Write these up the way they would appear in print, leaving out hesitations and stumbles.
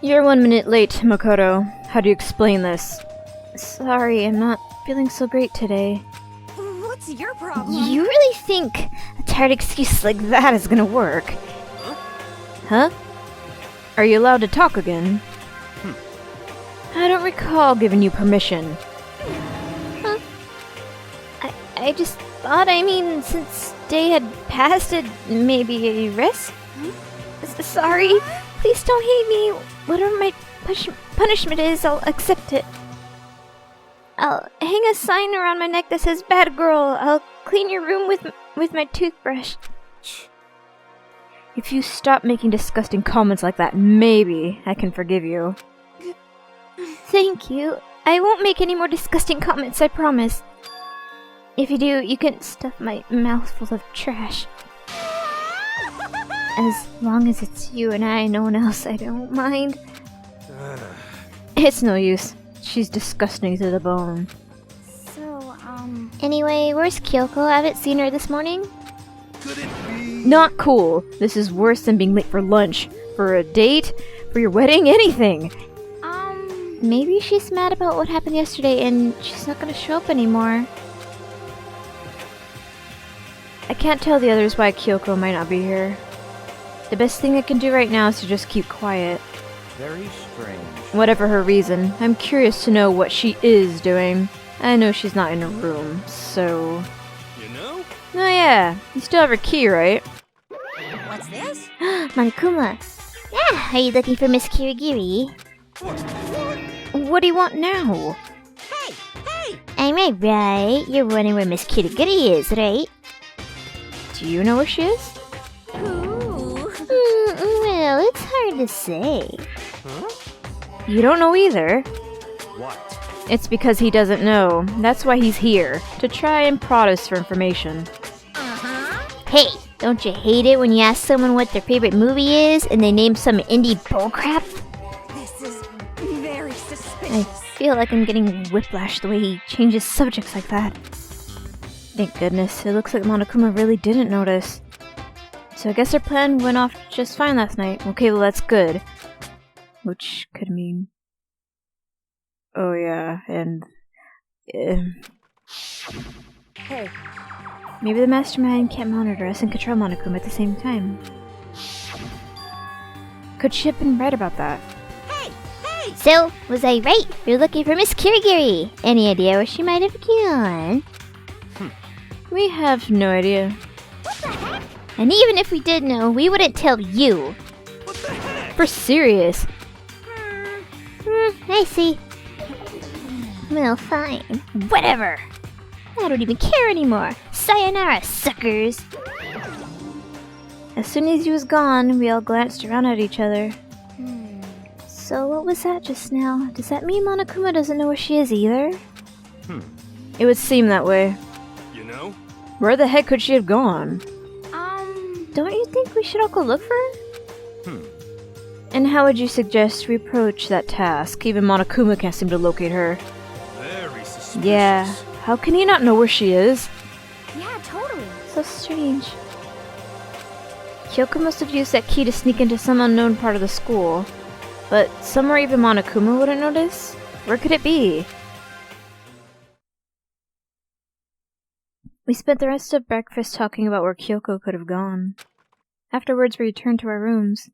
You're 1 minute late, Makoto. How do you explain this? Sorry, I'm not feeling so great today. What's your problem? You really think a tired excuse like that is gonna work? Huh? Are you allowed to talk again? I don't recall giving you permission. Huh? I just thought, since day had passed, it may be a risk? Sorry, please don't hate me. Whatever my punishment is, I'll accept it. I'll hang a sign around my neck that says "Bad Girl." I'll clean your room with my toothbrush. If you stop making disgusting comments like that, maybe I can forgive you. Thank you. I won't make any more disgusting comments, I promise. If you do, you can stuff my mouth full of trash. As long as it's you and I, no one else, I don't mind. It's no use. She's disgusting to the bone. So, Anyway, where's Kyoko? I haven't seen her this morning. Could it be? Not cool. This is worse than being late for lunch, for a date, for your wedding, anything. Maybe she's mad about what happened yesterday and she's not gonna show up anymore. I can't tell the others why Kyoko might not be here. The best thing I can do right now is to just keep quiet. Very strange. Whatever her reason, I'm curious to know what she is doing. I know she's not in her room, so... You know? Oh yeah, you still have her key, right? what's this? Monokuma. Yeah, are you looking for Miss Kirigiri? What? What do you want now? Hey! Am I right? You're wondering where Miss Kirigiri is, right? Do you know where she is? Ooh. Well, it's hard to say. Huh? You don't know either. What? It's because he doesn't know. That's why he's here, to try and prod us for information. Hey, don't you hate it when you ask someone what their favorite movie is and they name some indie bullcrap? This is very I suspicious. feel like I'm getting whiplash the way he changes subjects like that. Thank goodness, it looks like Monokuma really didn't notice. So I guess our plan went off just fine last night. Okay, well that's good. Which could mean... Oh yeah, and... Hey, Maybe the mastermind can't monitor us and control Monokuma at the same time. Could she have been right about that? hey! So, was I right? You're looking for Miss Kirigiri. Any idea where she might have gone? We have no idea. And even if we did know, we wouldn't tell you. What the heck? For serious. I see. Well, fine. Whatever. I don't even care anymore. Sayonara, suckers. As soon as he was gone, we all glanced around at each other. So what was that just now? Does that mean Monokuma doesn't know where she is either? It would seem that way. You know? Where the heck could she have gone? Don't you think we should all go look for her? And how would you suggest we approach that task? Even Monokuma can't seem to locate her. Very suspicious. Yeah, how can he not know where she is? Yeah, totally. So strange. Kyoko must have used that key to sneak into some unknown part of the school. But somewhere even Monokuma wouldn't notice? Where could it be? We spent the rest of breakfast talking about where Kyoko could have gone. Afterwards, we returned to our rooms.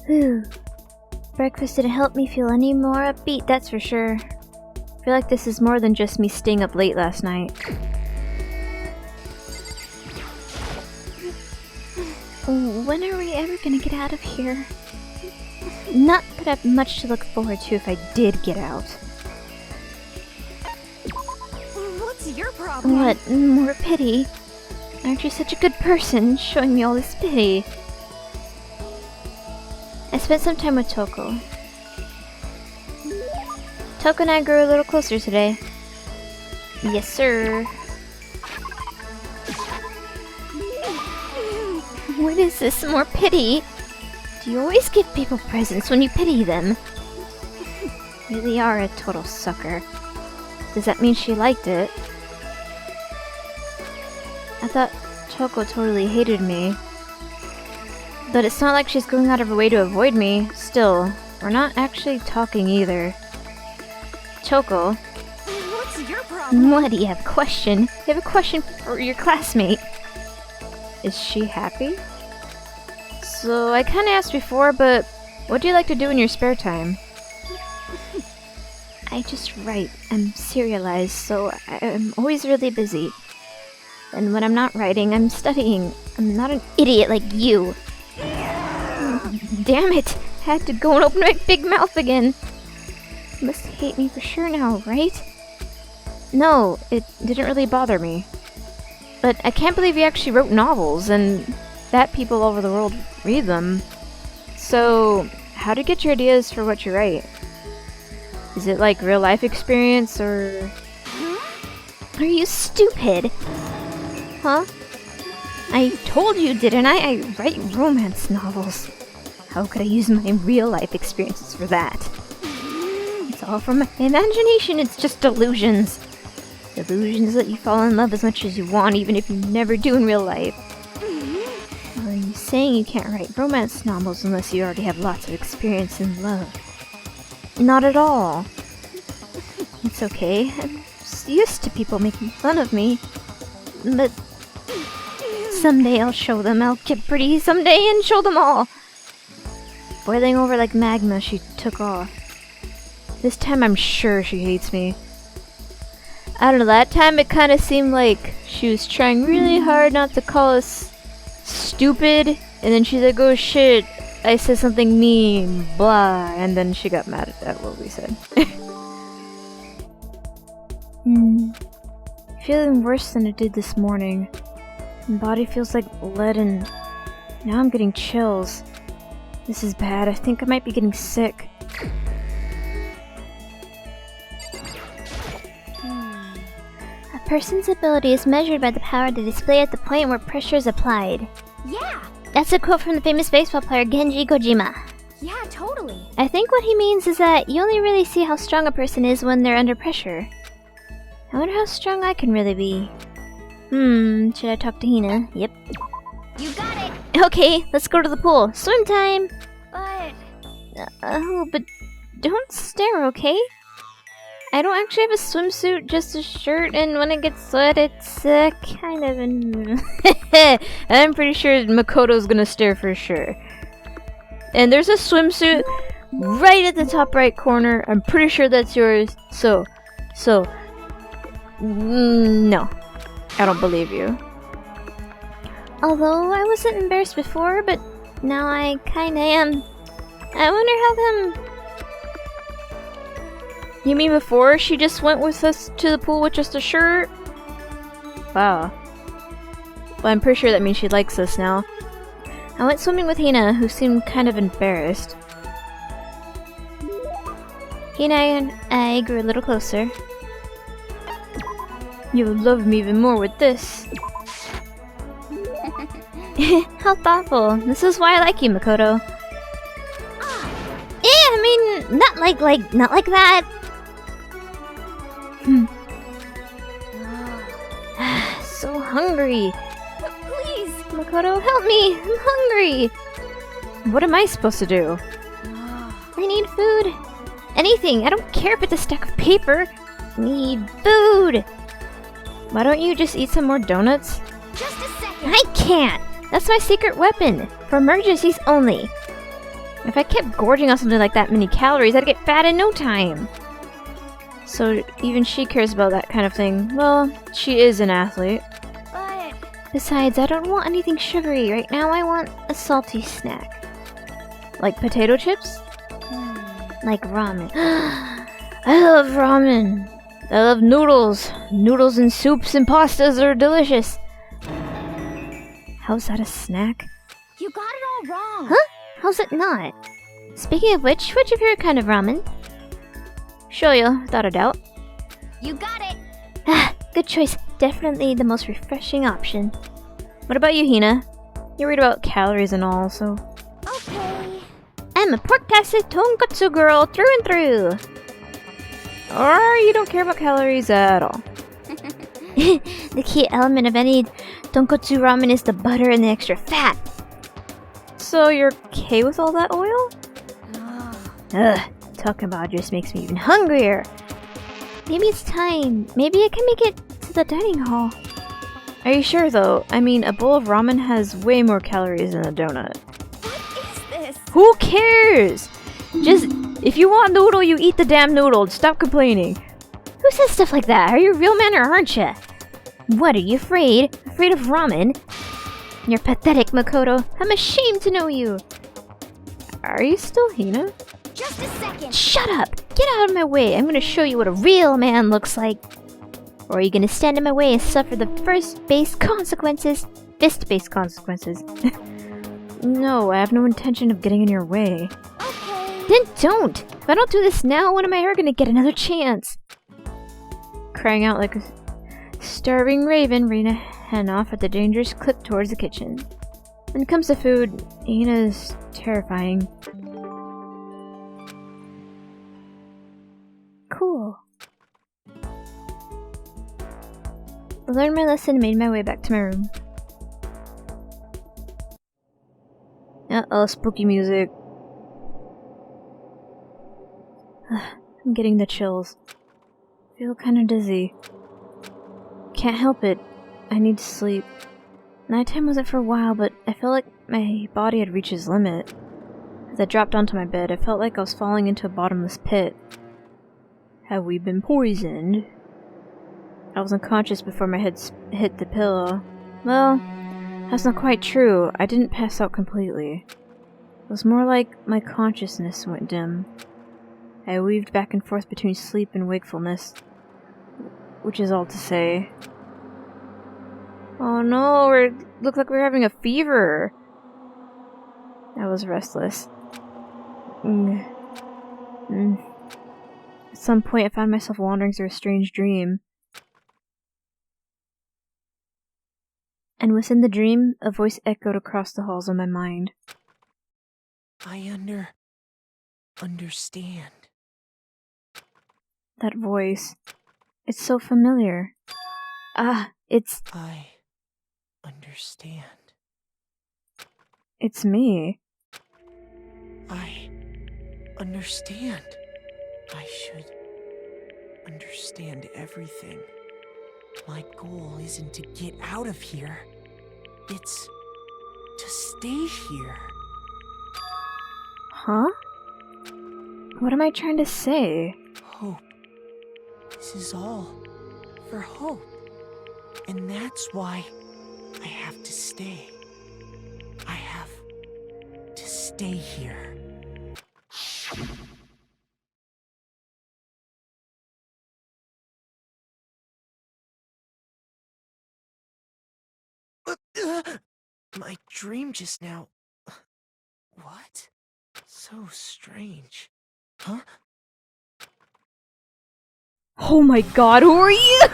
Whew. Breakfast didn't help me feel any more upbeat, that's for sure. I feel like this is more than just me staying up late last night. When are we ever gonna get out of here? Not that I have much to look forward to if I did get out. What's your problem? What? More pity? Aren't you such a good person, showing me all this pity? I spent some time with Toko. Toko and I grew a little closer today. Yes, sir. What is this? More pity? Do you always give people presents when you pity them? You really are a total sucker. Does that mean she liked it? I thought Kyoko totally hated me. But it's not like she's going out of her way to avoid me. Still, we're not actually talking either. Kyoko, What's your problem? what do you have a question? You have a question for your classmate. Is she happy? So, I kinda asked before, but what do you like to do in your spare time? I just write. I'm serialized, so I'm always really busy. And when I'm not writing, I'm studying. I'm not an idiot like you. Damn it! Had to go and open my big mouth again. You must hate me for sure now, right? No, it didn't really bother me. But I can't believe you actually wrote novels, and that people all over the world read them. So, how do you get your ideas for what you write? Is it like real life experience, or... Are you stupid? Huh? I told you, didn't I? I write romance novels. How could I use my real life experiences for that? It's all from my imagination, it's just delusions. Delusions that you fall in love as much as you want, even if you never do in real life. Are you saying you can't write romance novels unless you already have lots of experience in love? Not at all. It's okay. I'm just used to people making fun of me. But someday I'll show them. I'll get pretty someday and show them all. Boiling over like magma, she took off. This time I'm sure she hates me. I don't know, that time it kind of seemed like she was trying really hard not to call us stupid, and then she's like, oh shit, I said something mean, blah, and then she got mad at what we said. Feeling worse than it did this morning. My body feels like lead, and now I'm getting chills. This is bad. I think I might be getting sick. A person's ability is measured by the power they display at the point where pressure is applied. Yeah. That's a quote from the famous baseball player Genji Kojima. Yeah, totally. I think what he means is that you only really see how strong a person is when they're under pressure. I wonder how strong I can really be. Should I talk to Hina? Yep. You got it. Okay, let's go to the pool. Swim time! But But don't stare, okay? I don't actually have a swimsuit, just a shirt, and when it gets wet, it's kind of an... I'm pretty sure Makoto's gonna stare for sure. And there's a swimsuit right at the top right corner. I'm pretty sure that's yours. No. I don't believe you. Although I wasn't embarrassed before, but now I kinda am. I wonder how come... You mean before she just went with us to the pool with just a shirt? Wow. Well, I'm pretty sure that means she likes us now. I went swimming with Hina, who seemed kind of embarrassed. Hina and I grew a little closer. You'll love me even more with this. How thoughtful. This is why I like you, Makoto. Yeah, I mean, not like that. So hungry. please. Makoto, help me! I'm hungry! What am I supposed to do? I need food. Anything. I don't care if it's a stack of paper. I need food. Why don't you just eat some more donuts? Just a second. I can't. That's my secret weapon. For emergencies only. If I kept gorging on something like that many calories, I'd get fat in no time. So even she cares about that kind of thing. Well, she is an athlete. But Besides, I don't want anything sugary. Right now I want a salty snack. Like potato chips? Like ramen. I love ramen. I love noodles. Noodles and soups and pastas are delicious. How's that a snack? you got it all wrong. Huh? How's it not? Speaking of which, what's your favorite kind of ramen? Shoyu, without a doubt. You got it. Ah, good choice. Definitely the most refreshing option. What about you, Hina? You read about calories and all, so... Okay. I'm a pork-tasted tonkatsu girl through and through. Or you don't care about calories at all. The key element of any Tonkotsu ramen is the butter and the extra fat. So you're okay with all that oil? Ugh, talking about it just makes me even hungrier. Maybe it's time. Maybe I can make it to the dining hall. Are you sure though? I mean, a bowl of ramen has way more calories than a donut. What is this? Who cares? Just, if you want noodle, you eat the damn noodle. Stop complaining. Who says stuff like that? Are you a real man or aren't you? What, are you afraid? Afraid of ramen? You're pathetic, Makoto. I'm ashamed to know you. Are you still Hina? Just a second. Shut up! Get out of my way. I'm gonna show you what a real man looks like. Or are you gonna stand in my way and suffer the fist-based consequences? No, I have no intention of getting in your way. Okay. Then don't! If I don't do this now, when am I ever gonna get another chance? Crying out like a starving raven, Rina headed off at the dangerous clip towards the kitchen. When it comes to food, Hina is terrifying. Cool. I learned my lesson and made my way back to my room. Uh-oh, spooky music. I'm getting the chills. Feel kinda dizzy. Can't help it. I need to sleep. Nighttime wasn't for a while, but I felt like my body had reached its limit. As I dropped onto my bed, I felt like I was falling into a bottomless pit. Have we been poisoned? I was unconscious before my head hit the pillow. Well, that's not quite true. I didn't pass out completely. It was more like my consciousness went dim. I weaved back and forth between sleep and wakefulness. Which is all to say. Oh no, it looked like we were having a fever. I was restless. At some point, I found myself wandering through a strange dream. And within the dream, a voice echoed across the halls of my mind. I understand. That voice. It's so familiar. It's I understand. It's me. I understand. I should understand everything. My goal isn't to get out of here. It's to stay here. Huh? What am I trying to say? Hope. This is all for hope. And that's why I have to stay. I have to stay here. My dream just now. What? So strange. Huh? Oh my god, who are you?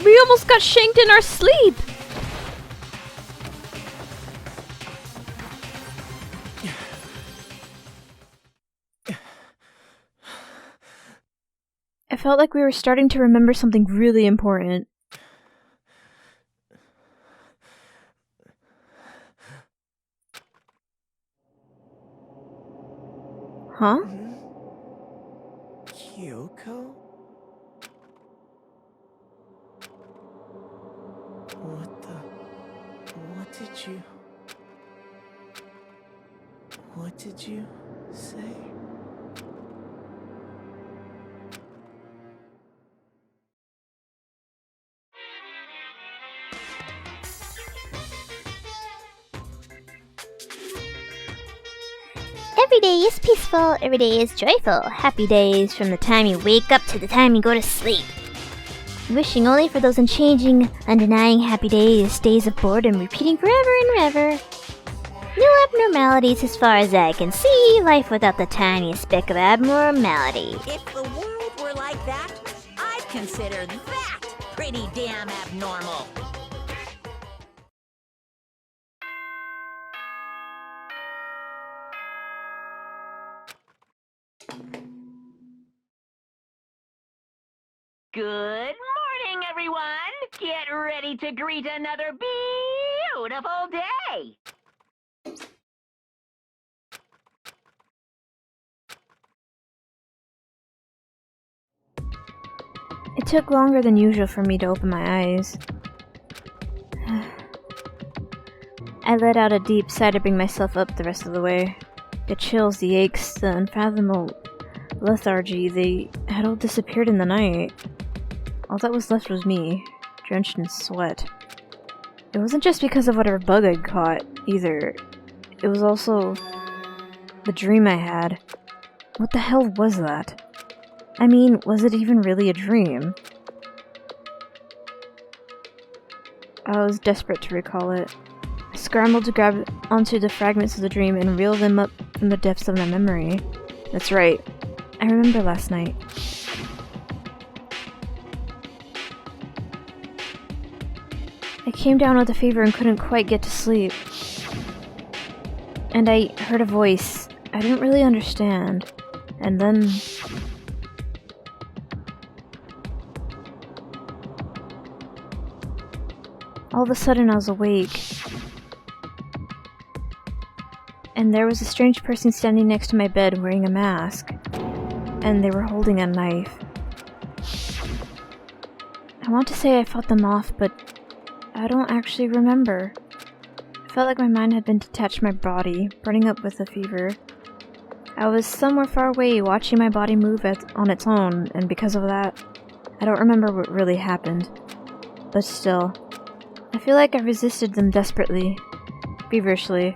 We almost got shanked in our sleep! I felt like we were starting to remember something really important. Huh? Kyoko? What did you say? Every day is peaceful, every day is joyful. Happy days from the time you wake up to the time you go to sleep. Wishing only for those unchanging, undenying happy days, days of boredom repeating forever and ever. No abnormalities as far as I can see, life without the tiniest speck of abnormality. If the world were like that, I'd consider that pretty damn abnormal. Good morning, everyone! Get ready to greet another beautiful day! It took longer than usual for me to open my eyes. I let out a deep sigh to bring myself up the rest of the way. The chills, the aches, the unfathomable lethargy, they had all disappeared in the night. All that was left was me, drenched in sweat. It wasn't just because of whatever bug I'd caught, either. It was also the dream I had. What the hell was that? I mean, was it even really a dream? I was desperate to recall it. I scrambled to grab onto the fragments of the dream and reel them up from the depths of my memory. That's right. I remember last night. I came down with a fever and couldn't quite get to sleep. And I heard a voice I didn't really understand. And then... all of a sudden I was awake. And there was a strange person standing next to my bed wearing a mask. And they were holding a knife. I want to say I fought them off, but I don't actually remember. I felt like my mind had been detached from my body, burning up with a fever. I was somewhere far away watching my body move on its own, and because of that, I don't remember what really happened. But still, I feel like I resisted them desperately, feverishly.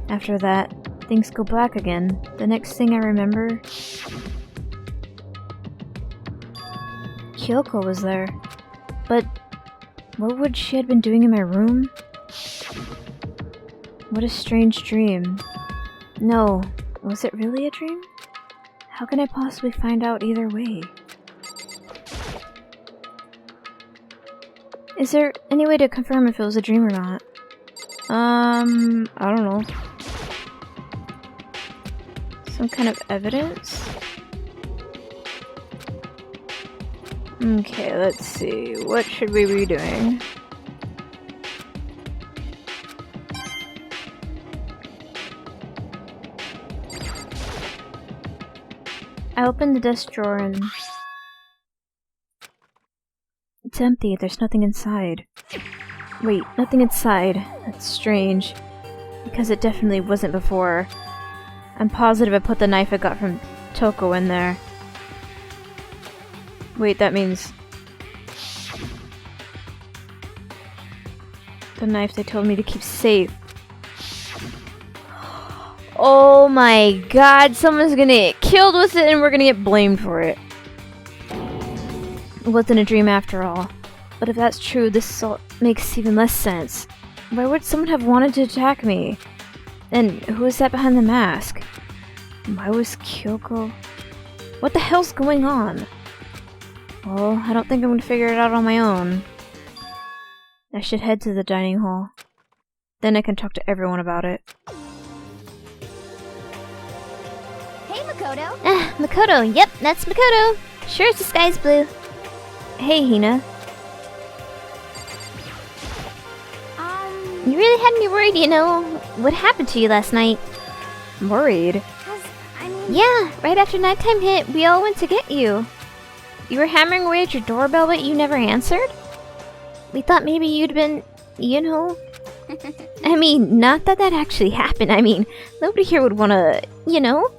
After that, things go black again. The next thing I remember... Kyoko was there. But what would she have been doing in my room? What a strange dream. No, was it really a dream? How can I possibly find out either way? Is there any way to confirm if it was a dream or not? I don't know. Some kind of evidence? Okay, let's see. What should we be doing? I opened the desk drawer and... it's empty. There's nothing inside. Wait, nothing inside. That's strange. Because it definitely wasn't before. I'm positive I put the knife I got from Toko in there. Wait, that means... the knife they told me to keep safe. Oh my god, someone's gonna get killed with it and we're gonna get blamed for it. It wasn't a dream after all. But if that's true, this makes even less sense. Why would someone have wanted to attack me? And who is that behind the mask? Why was Kyoko... what the hell's going on? Well, I don't think I'm gonna figure it out on my own. I should head to the dining hall. Then I can talk to everyone about it. Hey, Makoto. Ah, Makoto. Yep, that's Makoto. Sure as the sky's blue. Hey, Hina. You really had me worried, you know. What happened to you last night? Worried? 'Cause, I mean... Yeah, right after nighttime hit, we all went to get you. You were hammering away at your doorbell, but you never answered? We thought maybe you'd been, you know... I mean, not that that actually happened. I mean, nobody here would wanna, you know?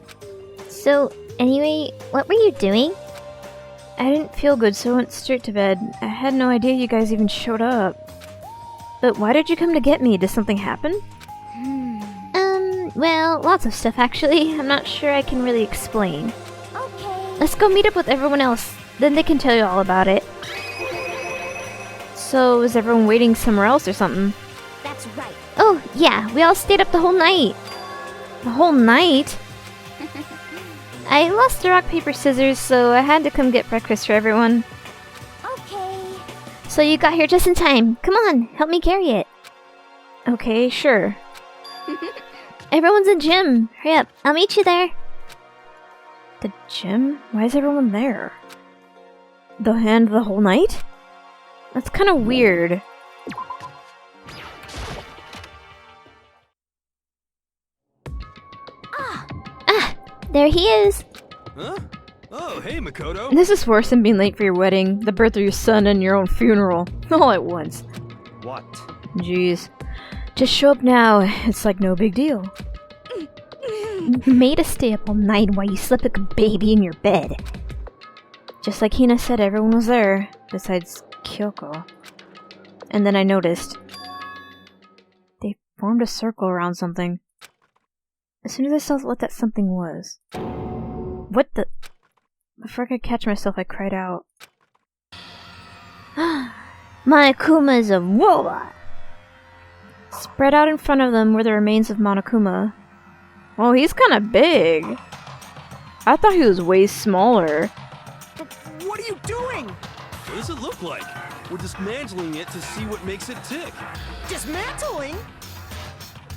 So, anyway, what were you doing? I didn't feel good, so I went straight to bed. I had no idea you guys even showed up. But why did you come to get me? Did something happen? Well, lots of stuff actually. I'm not sure I can really explain. Okay. Let's go meet up with everyone else, then they can tell you all about it. So, is everyone waiting somewhere else or something? That's right. Oh, yeah, we all stayed up the whole night. The whole night? I lost the rock, paper, scissors, so I had to come get breakfast for everyone. Okay. So you got here just in time. Come on, help me carry it. Okay, sure. Everyone's in gym. Hurry up, I'll meet you there. The gym? Why is everyone there? the hand the whole night? That's kind of weird. There he is. Huh? Oh, hey, Makoto. This is worse than being late for your wedding, the birth of your son, and your own funeral. All at once. What? Jeez. Just show up now. It's like no big deal. Made us stay up all night while you slept like a baby in your bed. Just like Hina said, everyone was there, besides Kyoko. And then I noticed. They formed a circle around something. As soon as I saw what that something was. What the... Before I could catch myself, I cried out. Monokuma's a robot. Spread out in front of them were the remains of Monokuma. Well, he's kinda big. I thought he was way smaller. What are you doing? What does it look like? We're dismantling it to see what makes it tick. Dismantling?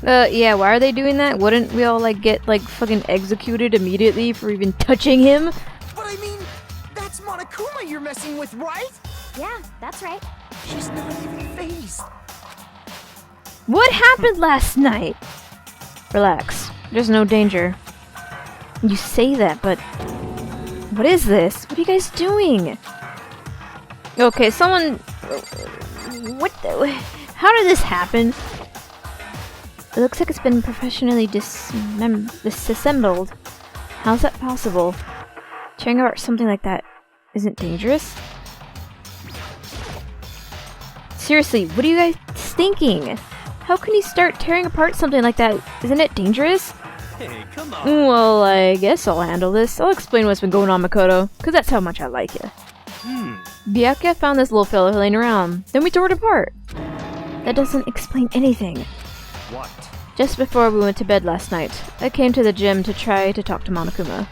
Yeah, why are they doing that? Wouldn't we all, like, get, like, fucking executed immediately for even touching him? But I mean, that's Monokuma you're messing with, right? Yeah, that's right. She's not even phased. What happened last night? Relax. There's no danger. You say that, but... What is this? What are you guys doing? Okay, someone... What the... How did this happen? It looks like it's been professionally disassembled. How's that possible? Tearing apart something like that isn't dangerous? Seriously, what are you guys thinking? How can you start tearing apart something like that? Isn't it dangerous? Hey, come on. Well, I guess I'll handle this. I'll explain what's been going on, Makoto, because that's how much I like you. Byakuya found this little fella laying around. Then we tore it apart. That doesn't explain anything. What? Just before we went to bed last night, I came to the gym to try to talk to Monokuma.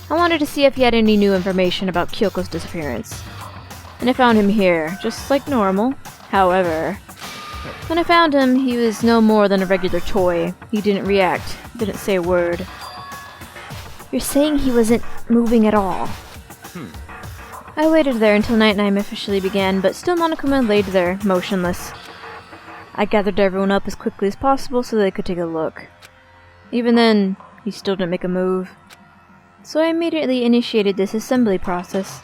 I wanted to see if he had any new information about Kyoko's disappearance. And I found him here, just like normal. However, when I found him, he was no more than a regular toy. He didn't react, didn't say a word. You're saying he wasn't moving at all? I waited there until nighttime officially began, but still Monokuma laid there, motionless. I gathered everyone up as quickly as possible so they could take a look. Even then, he still didn't make a move. So I immediately initiated this assembly process.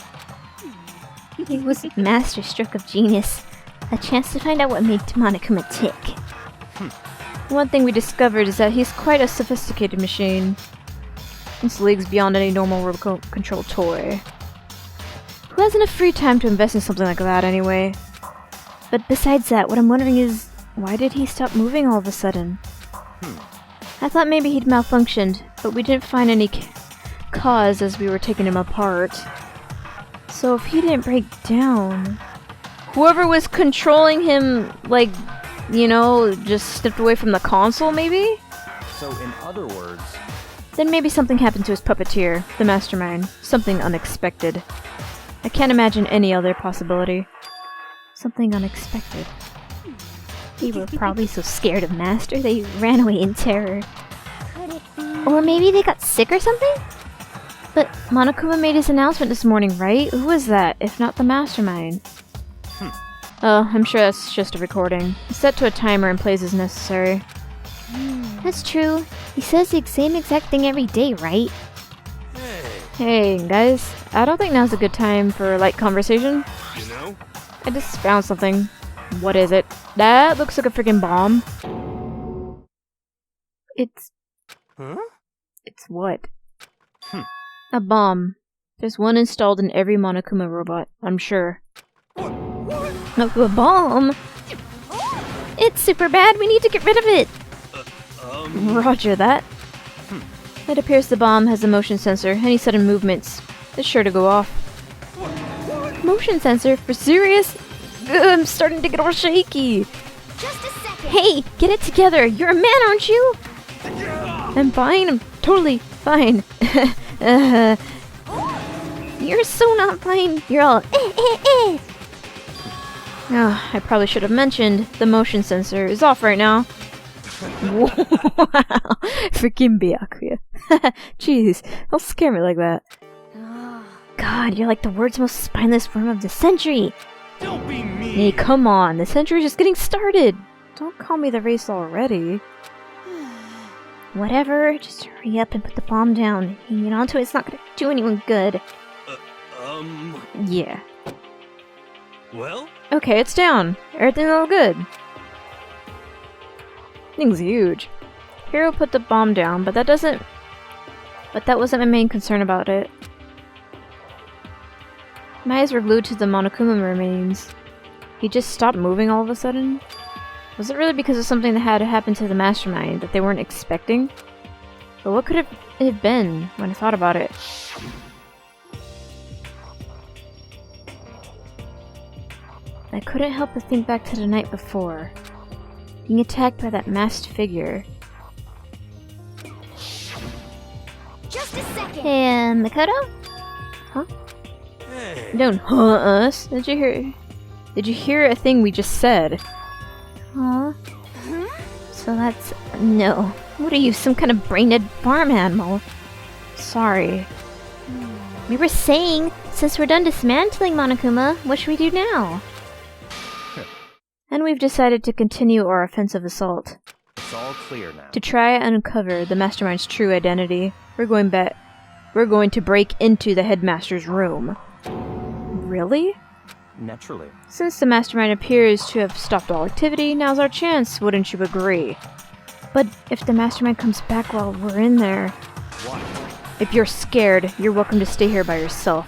It was a masterstroke of genius. A chance to find out what made Monokuma tick. One thing we discovered is that he's quite a sophisticated machine. It's leagues beyond any normal remote-controlled toy. Who has enough free time to invest in something like that anyway? But besides that, what I'm wondering is, why did he stop moving all of a sudden? I thought maybe he'd malfunctioned, but we didn't find any cause as we were taking him apart. So if he didn't break down... Whoever was controlling him, like, you know, just stepped away from the console, maybe? So, in other words... Then maybe something happened to his puppeteer, the mastermind. Something unexpected. I can't imagine any other possibility. Something unexpected. They were probably so scared of Master they ran away in terror. Could it be? Or maybe they got sick or something? But Monokuma made his announcement this morning, right? Who was that, if not the mastermind? Oh, I'm sure that's just a recording. It's set to a timer and plays as necessary. That's true. He says the same exact thing every day, right? Hey, Hey, guys. I don't think now's a good time for a light conversation. you know? I just found something. What is it? That looks like a freaking bomb. It's Huh? what? A bomb. There's one installed in every Monokuma robot, I'm sure. A bomb? It's super bad. We need to get rid of it. Roger that. It appears the bomb has a motion sensor. Any sudden movements is sure to go off. Motion sensor? For serious? Ugh, I'm starting to get all shaky. Just a second. Hey, get it together. You're a man, aren't you? I'm fine. I'm totally fine. You're so not fine. You're all Oh, I probably should have mentioned the motion sensor is off right now. Wow. Freaking Byakuya. Jeez, don't scare me like that. god, you're like the world's most spineless worm of the century! Don't be mean. Hey, come on, the century's just getting started! Don't call me the race already. Whatever, just hurry up and put the bomb down. Hanging onto it's not gonna do anyone good. Yeah. Well? Okay, it's down. Everything's all good. Thing's huge. Hero put the bomb down, but that wasn't my main concern about it. My eyes were glued to the Monokuma remains. He just stopped moving all of a sudden? Was it really because of something that had happened to the mastermind that they weren't expecting? But what could it have been when I thought about it? I couldn't help but think back to the night before. Being attacked by that masked figure. Just a second. Hey, Makoto? Hey. Don't us. Did you hear a thing we just said? Huh? So that's... no. What are you, some kind of brain-dead farm animal? Sorry. We were saying, since we're done dismantling Monokuma, what should we do now? And we've decided to continue our offensive assault. It's all clear now. To try and uncover the mastermind's true identity, we're going to break into the headmaster's room. Really? Naturally. Since the mastermind appears to have stopped all activity, now's our chance, wouldn't you agree? But if the mastermind comes back while we're in there... What? If you're scared, you're welcome to stay here by yourself.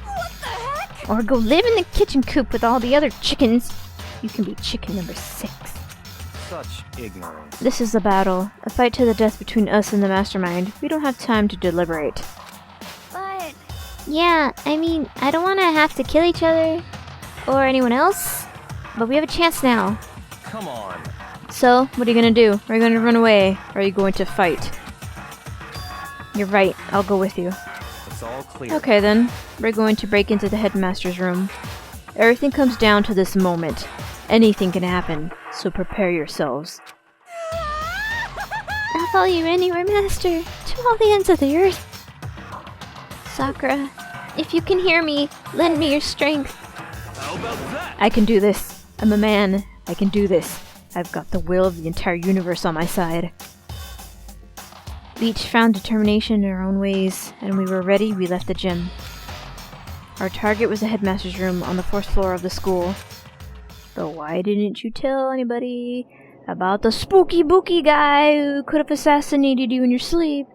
What the heck? Or go live in the kitchen coop with all the other chickens. You can be chicken number 6. Such ignorance. This is a battle. A fight to the death between us and the mastermind. We don't have time to deliberate. But Yeah, I mean, I don't want to have to kill each other. Or anyone else. But we have a chance now. Come on. So, what are you gonna do? Are you gonna run away? Or are you going to fight? You're right. I'll go with you. It's all clear. Okay then. We're going to break into the headmaster's room. Everything comes down to this moment. Anything can happen, so prepare yourselves. I'll follow you anywhere, Master. To all the ends of the earth. Sakura, if you can hear me, lend me your strength. How about that? I can do this. I'm a man. I can do this. I've got the will of the entire universe on my side. We each found determination in our own ways, and when we were ready, we left the gym. Our target was the headmaster's room on the 4th floor of the school. But why didn't you tell anybody about the spooky booky guy who could have assassinated you in your sleep?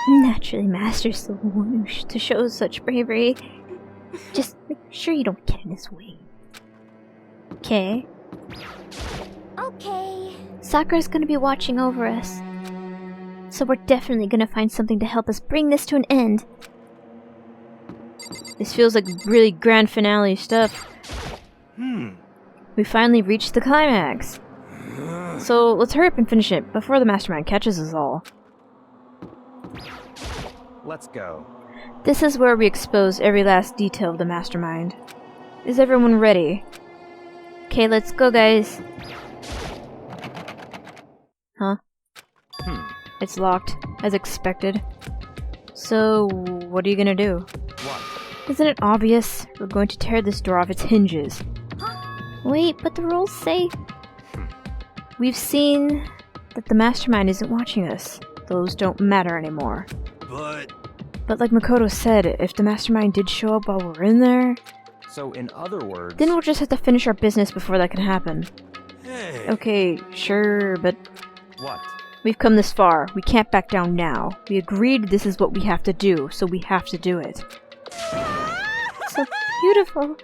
Naturally, Master's the one to show such bravery. Just make sure you don't get in his way. Okay. okay. Sakura's gonna be watching over us. So we're definitely gonna find something to help us bring this to an end. This feels like really grand finale stuff. We finally reached the climax. So let's hurry up and finish it before the mastermind catches us all. Let's go. This is where we expose every last detail of the mastermind. Is everyone ready? Okay, let's go, guys. Huh? It's locked, as expected. So, what are you gonna do? What? Isn't it obvious? We're going to tear this door off its hinges. Wait, but the rules say... We've seen that the mastermind isn't watching us. Those don't matter anymore. But like Makoto said, if the mastermind did show up while we're in there, So in other words... then we'll just have to finish our business before that can happen. Hey. Okay, sure, but What? we've come this far. We can't back down now. We agreed this is what we have to do, so we have to do it. So beautiful.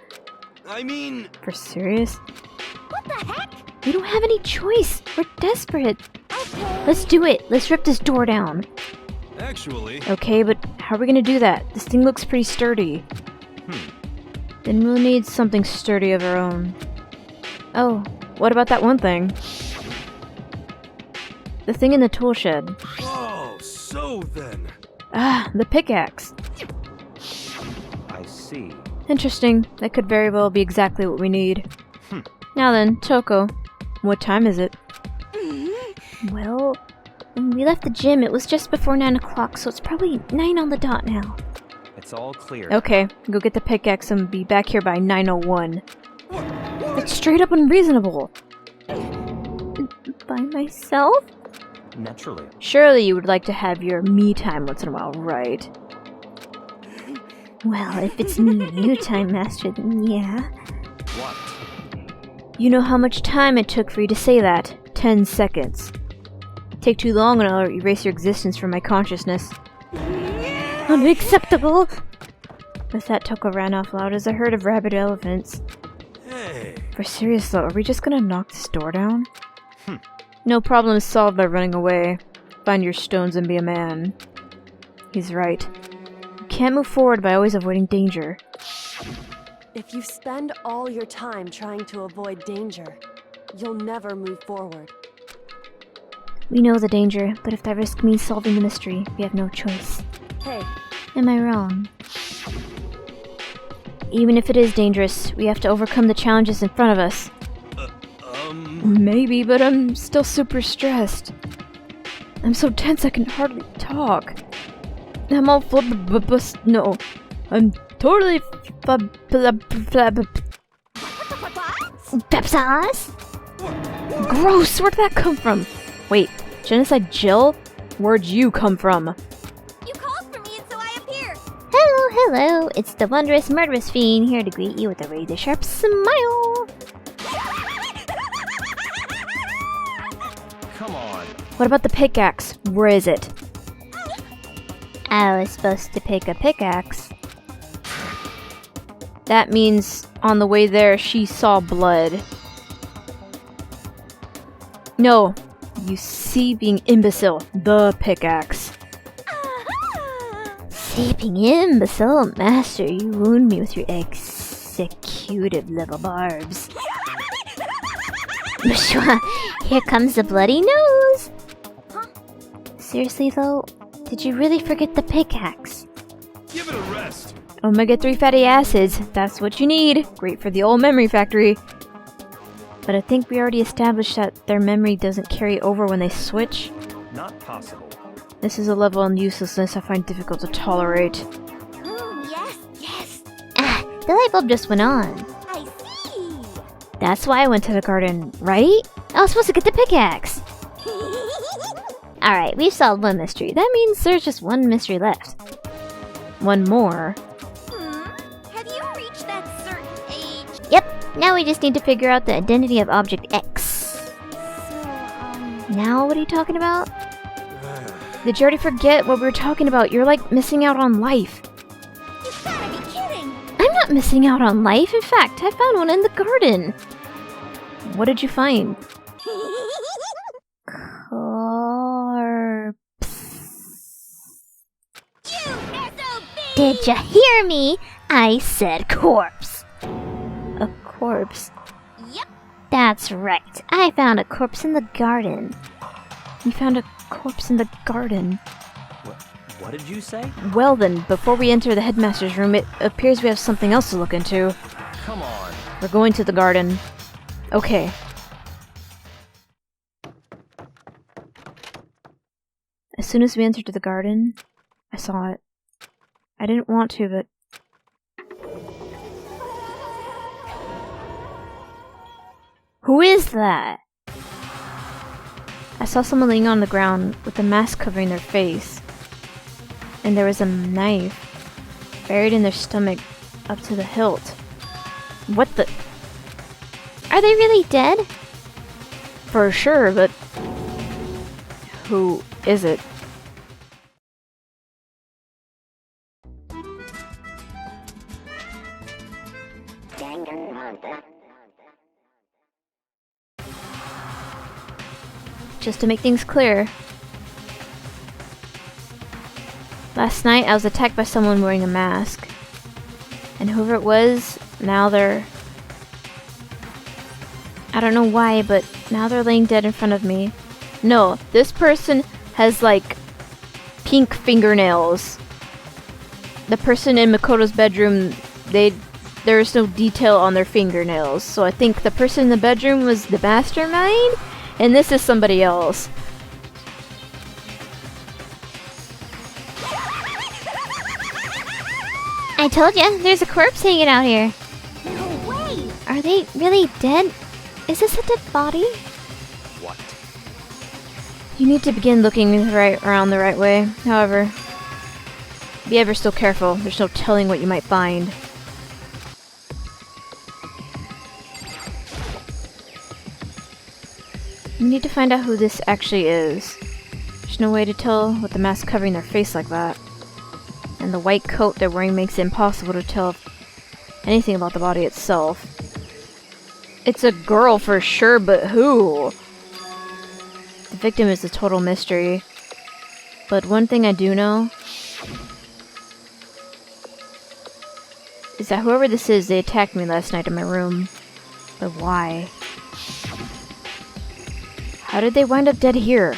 I mean... For serious? What the heck? We don't have any choice. We're desperate. Okay. Let's do it. Let's rip this door down. Actually... Okay, but how are we gonna do that? This thing looks pretty sturdy. Then we'll need something sturdy of our own. Oh, what about that one thing? The thing in the tool shed. Oh, so then... Ah, the pickaxe. I see. Interesting. That could very well be exactly what we need. Now then, Toko, what time is it? Well, When we left the gym, it was just before 9 o'clock, so it's probably 9 on the dot now. It's all clear. Okay, go get the pickaxe and be back here by 9:01. That's straight up unreasonable. By myself? Naturally. Surely you would like to have your me time once in a while, right? Well, if it's me and you, Time Master, then yeah. What? You know how much time it took for you to say that? 10 seconds. Take too long and I'll erase your existence from my consciousness. Unacceptable! As that Toko ran off loud as a herd of rabid elephants. Hey. For serious though, are we just gonna knock this door down? No problem is solved by running away. Find your stones and be a man. He's right. You can't move forward by always avoiding danger. If you spend all your time trying to avoid danger, you'll never move forward. We know the danger, but if that risk means solving the mystery, we have no choice. Hey, Am I wrong? Even if it is dangerous, we have to overcome the challenges in front of us. Maybe, but I'm still super stressed. I'm so tense I can hardly talk. I'm all no. I'm totally Pep sauce? Gross! Where'd that come from? Wait, Genocide Jill? Where'd you come from? You called for me and so I appear. Hello, it's the wondrous murderous fiend here to greet you with a razor sharp smile. Come on. What about the pickaxe? Where is it? I was supposed to pick a pickaxe. That means on the way there she saw blood. No, you see being imbecile. The pickaxe. Seeping imbecile, master, you wound me with your executive level barbs. Here comes the bloody nose! Seriously though, did you really forget the pickaxe? Give it a rest. Omega-3 fatty acids, that's what you need. Great for the old memory factory. But I think we already established that their memory doesn't carry over when they switch. Not possible. This is a level of uselessness I find difficult to tolerate. Yes. Ah, the light bulb just went on. I see. That's why I went to the garden, right? I was supposed to get the pickaxe! Alright, we've solved one mystery. That means there's just one mystery left. One more. Have you reached that certain age? Yep, now we just need to figure out the identity of Object X. So, Now what are you talking about? Did you already forget what we were talking about? You're like missing out on life. you gotta be kidding. I'm not missing out on life. In fact, I found one in the garden. What did you find? Corpse. You SOB! Did you hear me? I said corpse. A corpse? Yep. That's right. I found a corpse in the garden. You found a corpse in the garden. What did you say? Well then, before we enter the headmaster's room, it appears we have something else to look into. Come on. We're going to the garden. Okay. As soon as we entered the garden, I saw it. I didn't want to, but... Who is that? I saw someone laying on the ground with a mask covering their face. And there was a knife buried in their stomach up to the hilt. What the... Are they really dead? For sure, but... Who is it? Just to make things clear, last night I was attacked by someone wearing a mask. And whoever it was, now they're... I don't know why, but now they're laying dead in front of me. No, this person has like pink fingernails. The person in Makoto's bedroom, there's no detail on their fingernails. So I think the person in the bedroom was the mastermind, and this is somebody else. I told ya, there's a corpse hanging out here. No way! Are they really dead? Is this a dead body? What? You need to begin looking around the right way. However, be ever so careful. There's no telling what you might find. You need to find out who this actually is. There's no way to tell with the mask covering their face like that. And the white coat they're wearing makes it impossible to tell anything about the body itself. It's a girl for sure, but who? The victim is a total mystery. But one thing I do know is that whoever this is, they attacked me last night in my room. But why? How did they wind up dead here?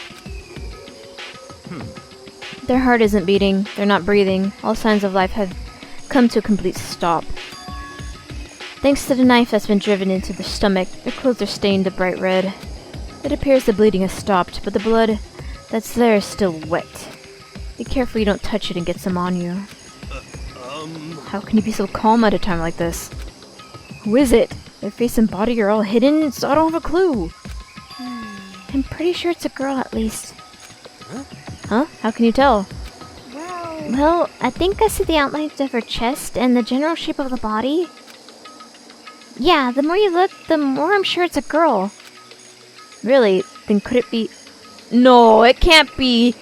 Their heart isn't beating, they're not breathing, all signs of life have come to a complete stop. Thanks to the knife that's been driven into their stomach, their clothes are stained a bright red. It appears the bleeding has stopped, but the blood that's there is still wet. Be careful you don't touch it and get some on you. How can you be so calm at a time like this? Who is it? Their face and body are all hidden, so I don't have a clue. I'm pretty sure it's a girl at least. Huh? How can you tell? Well, I think I see the outlines of her chest and the general shape of the body. Yeah, the more you look, the more I'm sure it's a girl. Really? Then could it be... No, it can't be...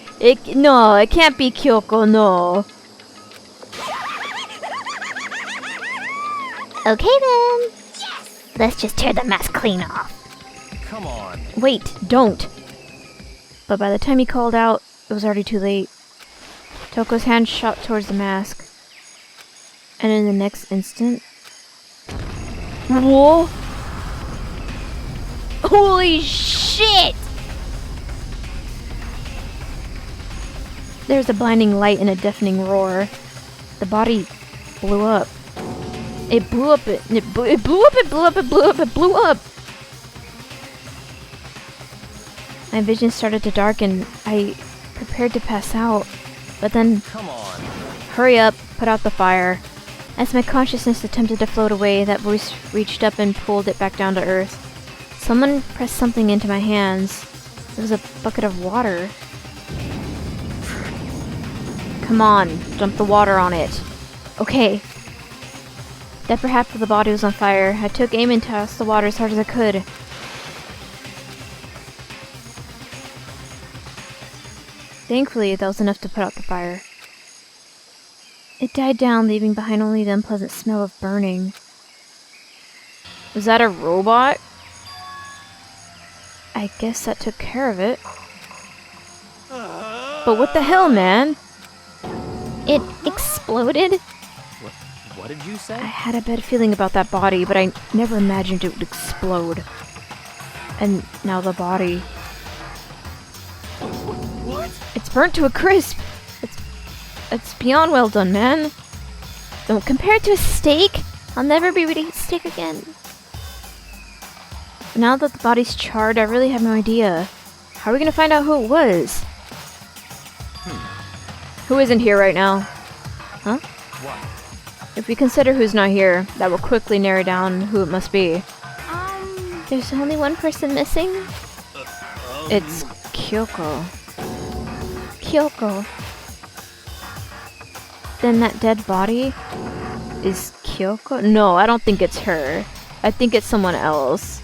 No, it can't be Kyoko, no. Okay then. Let's just tear the mask clean off. Come on. Wait, don't. But by the time he called out, it was already too late. Toko's hand shot towards the mask. And in the next instant... Whoa! Holy shit! There's a blinding light and a deafening roar. The body blew up. It blew up, it blew up, it blew up, it blew up, it blew up! My vision started to darken. I prepared to pass out. But then... Come on. Hurry up, put out the fire. As my consciousness attempted to float away, that voice reached up and pulled it back down to earth. Someone pressed something into my hands. It was a bucket of water. Come on, dump the water on it. Okay. The upper half of the body was on fire. I took aim and tossed the water as hard as I could. Thankfully, that was enough to put out the fire. It died down, leaving behind only the unpleasant smell of burning. Was that a robot? I guess that took care of it. But what the hell, man? It exploded? What did you say? I had a bad feeling about that body, but I never imagined it would explode. And now the body. What? It's burnt to a crisp! It's beyond well done, man. Don't compare it to a steak. I'll never be able to eat steak again. Now that the body's charred, I really have no idea. How are we gonna find out who it was? Who isn't here right now? Huh? What? If we consider who's not here, that will quickly narrow down who it must be. There's only one person missing? It's Kyoko. Kyoko. Then that dead body is Kyoko? No, I don't think it's her. I think it's someone else.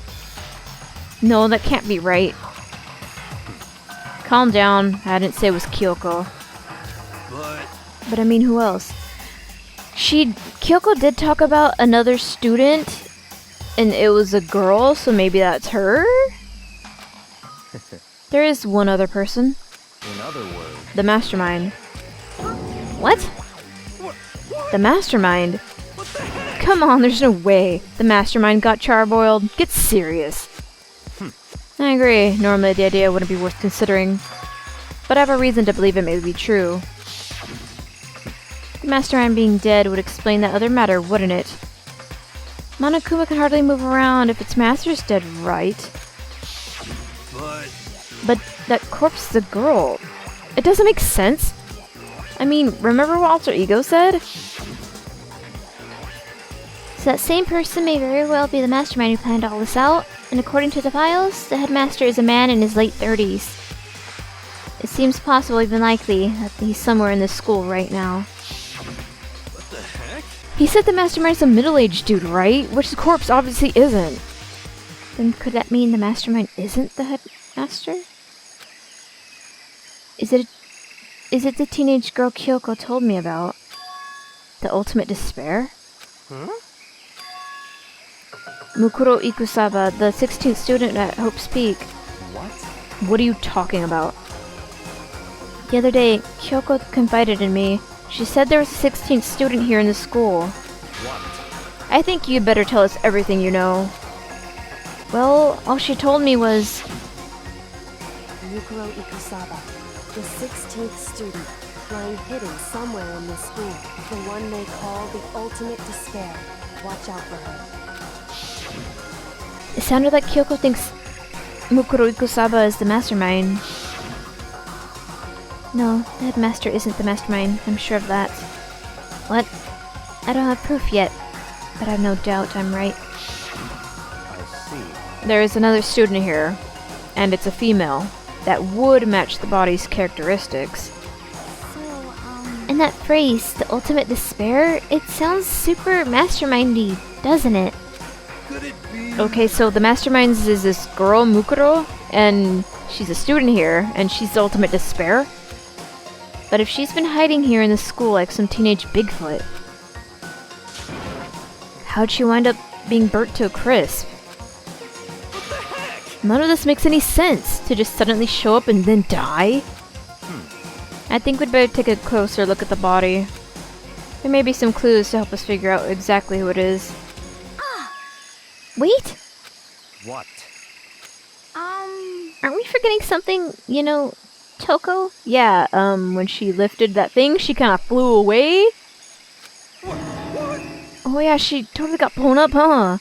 No, that can't be right. Calm down. I didn't say it was Kyoko. But I mean, who else? Kyoko did talk about another student, and it was a girl, so maybe that's her? There is one other person. In other words, The mastermind. What? The mastermind? Come on, there's no way. The mastermind got charboiled. Get serious. I agree. Normally the idea wouldn't be worth considering. But I have a reason to believe it may be true. The mastermind being dead would explain that other matter, wouldn't it? Monokuma can hardly move around if its master's dead, right? But that corpse is a girl. It doesn't make sense. I mean, remember what Alter Ego said? So that same person may very well be the mastermind who planned all this out, and according to the files, the headmaster is a man in his late 30s. It seems possible, even likely, that he's somewhere in this school right now. What the heck? He said the mastermind's a middle-aged dude, right? Which the corpse obviously isn't. Then could that mean the mastermind isn't the headmaster? Is it the teenage girl Kyoko told me about? The ultimate despair? Huh? Mukuro Ikusaba, the 16th student at Hope's Peak. What? What are you talking about? The other day, Kyoko confided in me. She said there was a 16th student here in the school. What? I think you'd better tell us everything you know. Well, all she told me was... Mukuro Ikusaba, the 16th student, lying hidden somewhere in this school. The one they call the ultimate despair. Watch out for her. It sounded like Kyoko thinks Mukuro Ikusaba is the mastermind. no, the headmaster isn't the mastermind. I'm sure of that. What? I don't have proof yet, but I've no doubt I'm right. I see. There is another student here, and it's a female, that would match the body's characteristics. And that phrase, the ultimate despair, it sounds super mastermindy, doesn't it? Could it be? Okay, so the masterminds is this girl, Mukuro, and she's a student here, and she's the ultimate despair. But if she's been hiding here in the school like some teenage Bigfoot, how'd she wind up being burnt to a crisp? What the heck? None of this makes any sense, to just suddenly show up and then die. I think we'd better take a closer look at the body. There may be some clues to help us figure out exactly who it is. Wait! What? Aren't we forgetting something, you know, Toko? Yeah, when she lifted that thing, she kind of flew away. Oh yeah, she totally got blown up, huh?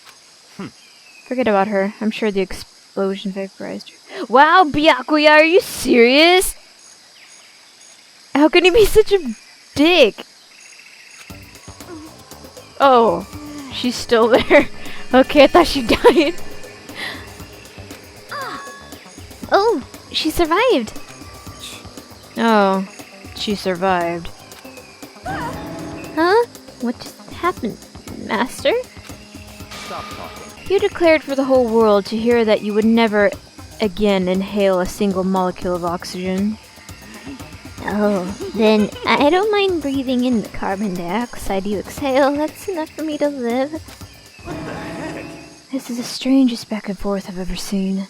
Forget about her. I'm sure the explosion vaporized her. Wow, Byakuya, are you serious? How can you be such a dick? Oh, she's still there. Okay, I thought she died. Oh, she survived! Oh, she survived. Huh? What just happened, Master? Stop talking. You declared for the whole world to hear that you would never again inhale a single molecule of oxygen. Oh, then I don't mind breathing in the carbon dioxide you exhale. That's enough for me to live. What the heck? This is the strangest back and forth I've ever seen.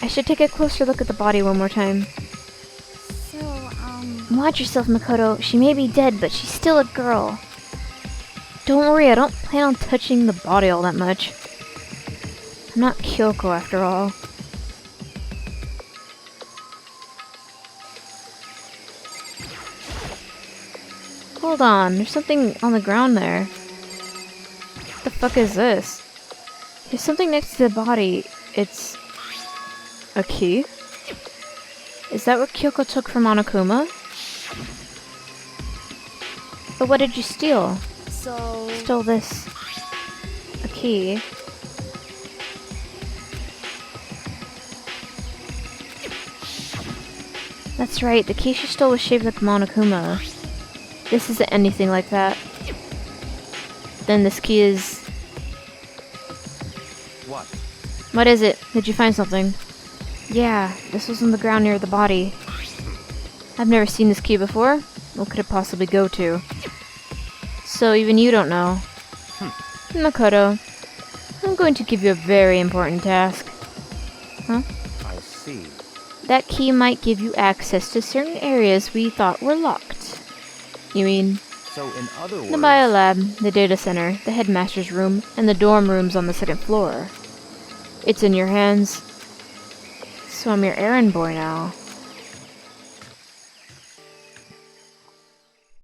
I should take a closer look at the body one more time. Watch yourself, Makoto. She may be dead, but she's still a girl. Don't worry, I don't plan on touching the body all that much. I'm not Kyoko after all. Hold on, there's something on the ground there. What the fuck is this? There's something next to the body. It's a key? Is that what Kyoko took from Monokuma? But what did you steal? So... Stole this. A key. That's right, the key she stole was shaped like Monokuma. This isn't anything like that. Then this key is... What? What is it? Did you find something? Yeah, this was on the ground near the body. I've never seen this key before. What could it possibly go to? So even you don't know. Makoto, I'm going to give you a very important task. Huh? I see. That key might give you access to certain areas we thought were locked. You mean So in other words... the biolab, the data center, the headmaster's room, and the dorm rooms on the second floor. It's in your hands. So I'm your errand boy now.